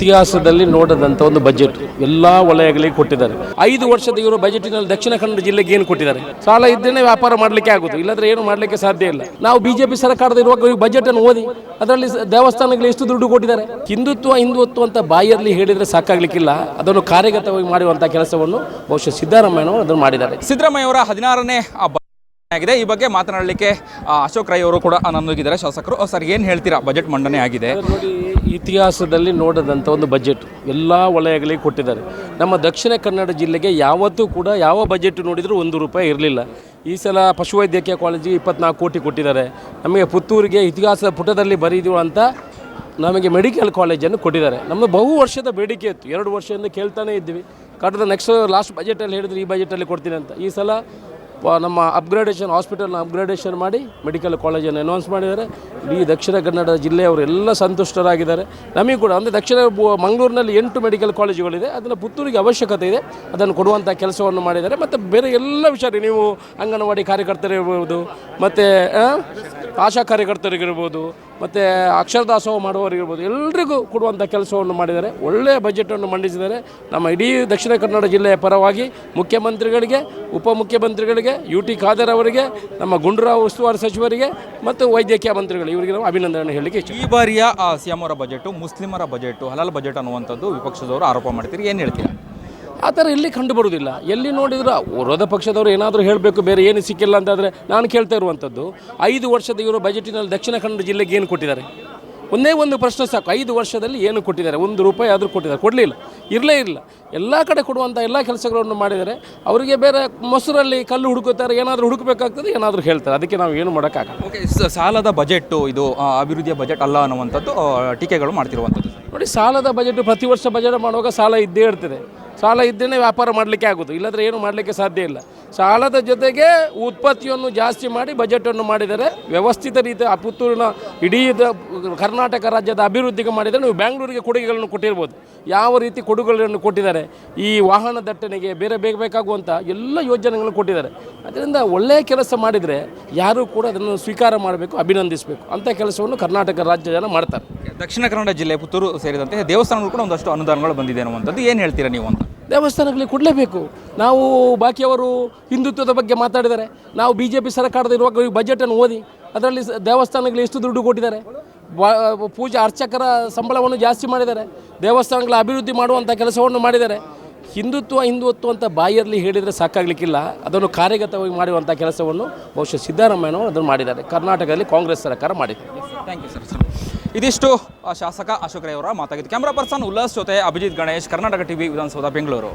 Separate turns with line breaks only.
ಇತಿಹಾಸದಲ್ಲಿ ನೋಡದಂಥ ಒಂದು ಬಜೆಟ್ ಎಲ್ಲ ವಲಯಗಳಿಗೆ ಕೊಟ್ಟಿದ್ದಾರೆ. 5 ವರ್ಷದ ಇವರು ಬಜೆಟಿನಲ್ಲಿ ದಕ್ಷಿಣ ಕನ್ನಡ ಜಿಲ್ಲೆಗೆ ಏನು ಕೊಟ್ಟಿದ್ದಾರೆ? ಸಾಲ ಇದ್ದೇನೆ ವ್ಯಾಪಾರ ಮಾಡಲಿಕ್ಕೆ ಆಗುದು, ಇಲ್ಲದ್ರೆ ಏನು ಮಾಡಲಿಕ್ಕೆ ಸಾಧ್ಯ ಇಲ್ಲ. ನಾವು ಬಿಜೆಪಿ ಸರ್ಕಾರದ ಇರುವಾಗ ಬಜೆಟ್ ಅನ್ನು ಓದಿ ಅದರಲ್ಲಿ ದೇವಸ್ಥಾನಗಳಿಗೆ ಎಷ್ಟು ದುಡ್ಡು ಕೊಟ್ಟಿದ್ದಾರೆ. ಹಿಂದುತ್ವ ಅಂತ ಬಾಯಲ್ಲಿ ಹೇಳಿದ್ರೆ ಸಾಕಾಗ್ಲಿಕ್ಕಿಲ್ಲ, ಅದನ್ನು ಕಾರ್ಯಗತವಾಗಿ ಮಾಡುವಂತಹ ಕೆಲಸವನ್ನು ಬಹುಶಃ ಸಿದ್ದರಾಮಯ್ಯನವರು ಅದನ್ನು ಮಾಡಿದ್ದಾರೆ.
ಸಿದ್ದರಾಮಯ್ಯ ಅವರ 16ನೇ ಆಗಿದೆ. ಈ ಬಗ್ಗೆ ಮಾತನಾಡಲಿಕ್ಕೆ ಅಶೋಕ್ ರೈ ಅವರು ಕೂಡ ನನ್ನೊಂದಿಗಿದ್ದಾರೆ, ಶಾಸಕರು. ಸರ್, ಏನು ಹೇಳ್ತೀರಾ? ಬಜೆಟ್ ಮಂಡನೆ ಆಗಿದೆ
ನೋಡಿ, ಇತಿಹಾಸದಲ್ಲಿ ನೋಡದಂಥ ಒಂದು ಬಜೆಟ್ ಎಲ್ಲ ವಲಯಗಳಿಗೆ ಕೊಟ್ಟಿದ್ದಾರೆ. ನಮ್ಮ ದಕ್ಷಿಣ ಕನ್ನಡ ಜಿಲ್ಲೆಗೆ ಯಾವತ್ತೂ ಕೂಡ ಯಾವ ಬಜೆಟ್ ನೋಡಿದರೂ ₹1 ಇರಲಿಲ್ಲ. ಈ ಸಲ ಪಶುವೈದ್ಯಕೀಯ ಕಾಲೇಜಿಗೆ 24 ಕೋಟಿ ಕೊಟ್ಟಿದ್ದಾರೆ. ನಮಗೆ ಪುತ್ತೂರಿಗೆ ಇತಿಹಾಸದ ಪುಟದಲ್ಲಿ ಬರೆಯುವಂಥ ನಮಗೆ ಮೆಡಿಕಲ್ ಕಾಲೇಜನ್ನು ಕೊಟ್ಟಿದ್ದಾರೆ. ನಮ್ಮ ಬಹು ವರ್ಷದ ಬೇಡಿಕೆ ಇತ್ತು, 2 ವರ್ಷದಿಂದ ಕೇಳ್ತಾನೆ ಇದ್ವಿ. ಕಳೆದ ಲಾಸ್ಟ್ ಬಜೆಟಲ್ಲಿ ಹೇಳಿದ್ರು ಈ ಬಜೆಟಲ್ಲಿ ಕೊಡ್ತೀನಿ ಅಂತ. ಈ ಸಲ ನಮ್ಮ ಹಾಸ್ಪಿಟಲ್ನ ಅಪ್ಗ್ರೇಡೇಷನ್ ಮಾಡಿ ಮೆಡಿಕಲ್ ಕಾಲೇಜನ್ನು ಅನೌನ್ಸ್ ಮಾಡಿದ್ದಾರೆ. ಇಡೀ ದಕ್ಷಿಣ ಕನ್ನಡ ಜಿಲ್ಲೆಯವರೆಲ್ಲ ಸಂತುಷ್ಟರಾಗಿದ್ದಾರೆ. ನಮಗೆ ಕೂಡ ಅಂದರೆ ದಕ್ಷಿಣ ಮಂಗಳೂರಿನಲ್ಲಿ 8 ಮೆಡಿಕಲ್ ಕಾಲೇಜುಗಳಿದೆ, ಅದನ್ನು ಪುತ್ತೂರಿಗೆ ಅವಶ್ಯಕತೆ ಇದೆ, ಅದನ್ನು ಕೊಡುವಂಥ ಕೆಲಸವನ್ನು ಮಾಡಿದ್ದಾರೆ. ಮತ್ತು ಬೇರೆ ಎಲ್ಲ ವಿಚಾರ, ನೀವು ಅಂಗನವಾಡಿ ಕಾರ್ಯಕರ್ತರಿರ್ಬೋದು, ಮತ್ತು ಆಶಾ ಕಾರ್ಯಕರ್ತರಿಗಿರ್ಬೋದು, ಮತ್ತು ಅಕ್ಷರದಾಸೋಹ ಮಾಡುವವರಿಗಿರ್ಬೋದು, ಎಲ್ರಿಗೂ ಕೊಡುವಂಥ ಕೆಲಸವನ್ನು ಮಾಡಿದ್ದಾರೆ. ಒಳ್ಳೆಯ ಬಜೆಟನ್ನು ಮಂಡಿಸಿದ್ದಾರೆ. ನಮ್ಮ ಇಡೀ ದಕ್ಷಿಣ ಕನ್ನಡ ಜಿಲ್ಲೆಯ ಪರವಾಗಿ ಮುಖ್ಯಮಂತ್ರಿಗಳಿಗೆ, ಉಪಮುಖ್ಯಮಂತ್ರಿಗಳಿಗೆ, UT ಖಾದರ್ ಅವರಿಗೆ, ನಮ್ಮ ಗುಂಡೂರಾವ್ ಉಸ್ತುವಾರಿ ಸಚಿವರಿಗೆ ಮತ್ತು ವೈದ್ಯಕೀಯ ಮಂತ್ರಿಗಳು, ಇವರಿಗೆ ನಾವು ಅಭಿನಂದನೆ ಹೇಳಲಿಕ್ಕೆ ಇಚ್ಛೆ.
ಈ ಬಾರಿಯ CM ಅವರ ಬಜೆಟು ಮುಸ್ಲಿಮರ ಬಜೆಟು, ಹಲಾಲ್ ಬಜೆಟ್ ಅನ್ನುವಂಥದ್ದು ವಿಪಕ್ಷದವರು ಆರೋಪ ಮಾಡ್ತೀರಿ, ಏನು ಹೇಳ್ತೀರಾ?
ಆ ಥರ ಎಲ್ಲಿ ಕಂಡು ಬರುವುದಿಲ್ಲ. ಎಲ್ಲಿ ನೋಡಿದ್ರು ವಿರೋಧ ಪಕ್ಷದವರು ಏನಾದರೂ ಹೇಳಬೇಕು, ಬೇರೆ ಏನು ಸಿಕ್ಕಿಲ್ಲ ಅಂತಾದರೆ ನಾನು ಕೇಳ್ತಾ ಇರುವಂಥದ್ದು, 5 ವರ್ಷದ ಇವರು ಬಜೆಟಿನಲ್ಲಿ ದಕ್ಷಿಣ ಕನ್ನಡ ಜಿಲ್ಲೆಗೆ ಏನು ಕೊಟ್ಟಿದ್ದಾರೆ? ಒಂದೇ ಒಂದು ಪ್ರಶ್ನೆ ಸಾಕು, 5 ವರ್ಷದಲ್ಲಿ ಏನು ಕೊಟ್ಟಿದ್ದಾರೆ? ₹1 ಆದರೂ ಕೊಟ್ಟಿದ್ದಾರೆ? ಕೊಡಲಿಲ್ಲ, ಇರಲೇ ಇಲ್ಲ. ಎಲ್ಲ ಕಡೆ ಕೊಡುವಂಥ ಎಲ್ಲ ಕೆಲಸಗಳನ್ನು ಮಾಡಿದ್ದಾರೆ. ಅವರಿಗೆ ಬೇರೆ ಮೊಸರಲ್ಲಿ ಕಲ್ಲು ಹುಡುಕುತ್ತಾರೆ, ಏನಾದರೂ ಹುಡುಕಬೇಕಾಗ್ತದೆ, ಏನಾದರೂ ಹೇಳ್ತಾರೆ. ಅದಕ್ಕೆ ನಾವು ಏನು ಮಾಡೋಕ್ಕಾಗಲ್ಲ.
ಓಕೆ, ಸಾಲದ ಬಜೆಟ್ಟು ಇದು ಅಭಿವೃದ್ಧಿಯ ಬಜೆಟ್ ಅಲ್ಲ ಅನ್ನುವಂಥದ್ದು ಟೀಕೆಗಳು ಮಾಡ್ತಿರುವಂಥದ್ದು.
ನೋಡಿ, ಸಾಲದ ಬಜೆಟ್ ಪ್ರತಿ ವರ್ಷ ಬಜೆಟ್ ಮಾಡುವಾಗ ಸಾಲ ಇದ್ದೇ ಇರ್ತದೆ. ಸಾಲ ಇದ್ದೇನೆ ವ್ಯಾಪಾರ ಮಾಡಲಿಕ್ಕೆ ಆಗೋದು, ಇಲ್ಲದ್ರೆ ಏನು ಮಾಡಲಿಕ್ಕೆ ಸಾಧ್ಯ ಇಲ್ಲ. ಸಾಲದ ಜೊತೆಗೆ ಉತ್ಪತ್ತಿಯನ್ನು ಜಾಸ್ತಿ ಮಾಡಿ ಬಜೆಟನ್ನು ಮಾಡಿದರೆ ವ್ಯವಸ್ಥಿತ ರೀತಿ ಪುತ್ತೂರಿನ ಇಡೀ ಕರ್ನಾಟಕ ರಾಜ್ಯದ ಅಭಿವೃದ್ಧಿಗೆ ಮಾಡಿದರೆ ನೀವು ಬೆಂಗಳೂರಿಗೆ ಕೊಡುಗೆಗಳನ್ನು ಕೊಟ್ಟಿರ್ಬೋದು. ಯಾವ ರೀತಿ ಕೊಡುಗೆಗಳನ್ನು ಕೊಟ್ಟಿದ್ದಾರೆ, ಈ ವಾಹನ ದಟ್ಟಣೆಗೆ ಬೇರೆ ಬೇಕಾಗುವಂಥ ಎಲ್ಲ ಯೋಜನೆಗಳನ್ನು ಕೊಟ್ಟಿದ್ದಾರೆ. ಅದರಿಂದ ಒಳ್ಳೆಯ ಕೆಲಸ ಮಾಡಿದರೆ ಯಾರೂ ಕೂಡ ಅದನ್ನು ಸ್ವೀಕಾರ ಮಾಡಬೇಕು, ಅಭಿನಂದಿಸಬೇಕು. ಅಂಥ ಕೆಲಸವನ್ನು ಕರ್ನಾಟಕ ರಾಜ್ಯ ಜನ ಮಾಡ್ತಾರೆ.
ದಕ್ಷಿಣ ಕನ್ನಡ ಜಿಲ್ಲೆ ಪುತ್ತೂರು ಸೇರಿದಂತೆ ದೇವಸ್ಥಾನಗಳು ಕೂಡ ಒಂದಷ್ಟು ಅನುದಾನಗಳು ಬಂದಿದೆ ಅನ್ನುವಂಥದ್ದು, ಏನು ಹೇಳ್ತೀರಾ ನೀವು ಅಂತ?
ದೇವಸ್ಥಾನಗಳಿಗೆ ಕೊಡಲೇಬೇಕು. ನಾವು ಬಾಕಿಯವರು ಹಿಂದುತ್ವದ ಬಗ್ಗೆ ಮಾತಾಡಿದ್ದಾರೆ. ನಾವು BJP ಸರ್ಕಾರದ ಇರುವಾಗ ಬಜೆಟನ್ನು ಓದಿ ಅದರಲ್ಲಿ ದೇವಸ್ಥಾನಗಳಿಗೆ ಎಷ್ಟು ದುಡ್ಡು ಕೊಟ್ಟಿದ್ದಾರೆ, ಪೂಜಾ ಅರ್ಚಕರ ಸಂಬಳವನ್ನು ಜಾಸ್ತಿ ಮಾಡಿದ್ದಾರೆ, ದೇವಸ್ಥಾನಗಳ ಅಭಿವೃದ್ಧಿ ಮಾಡುವಂಥ ಕೆಲಸವನ್ನು ಮಾಡಿದ್ದಾರೆ. ಹಿಂದುತ್ವ ಅಂತ ಬಾಯಲ್ಲಿ ಹೇಳಿದರೆ ಸಾಕಾಗಲಿಕ್ಕಿಲ್ಲ, ಅದನ್ನು ಕಾರ್ಯಗತವಾಗಿ ಮಾಡುವಂಥ ಕೆಲಸವನ್ನು ಬಹುಶಃ ಸಿದ್ದರಾಮಯ್ಯನವರು ಅದನ್ನು ಮಾಡಿದ್ದಾರೆ. ಕರ್ನಾಟಕದಲ್ಲಿ ಕಾಂಗ್ರೆಸ್ ಸರ್ಕಾರ ಮಾಡಿದೆ.
Thank you sir. ಇದಿಷ್ಟು ಶಾಸಕ ಅಶೋಕ್ ರೈ ಅವರ ಮಾತಾಗಿತ್ತು. ಕ್ಯಾಮ್ರಾ ಪರ್ಸನ್ ಉಲ್ಲಾಸ್ ಜೊತೆ ಅಭಿಜಿತ್ ಗಣೇಶ್, ಕರ್ನಾಟಕ TV, ವಿಧಾನಸೌಧ, ಬೆಂಗಳೂರು.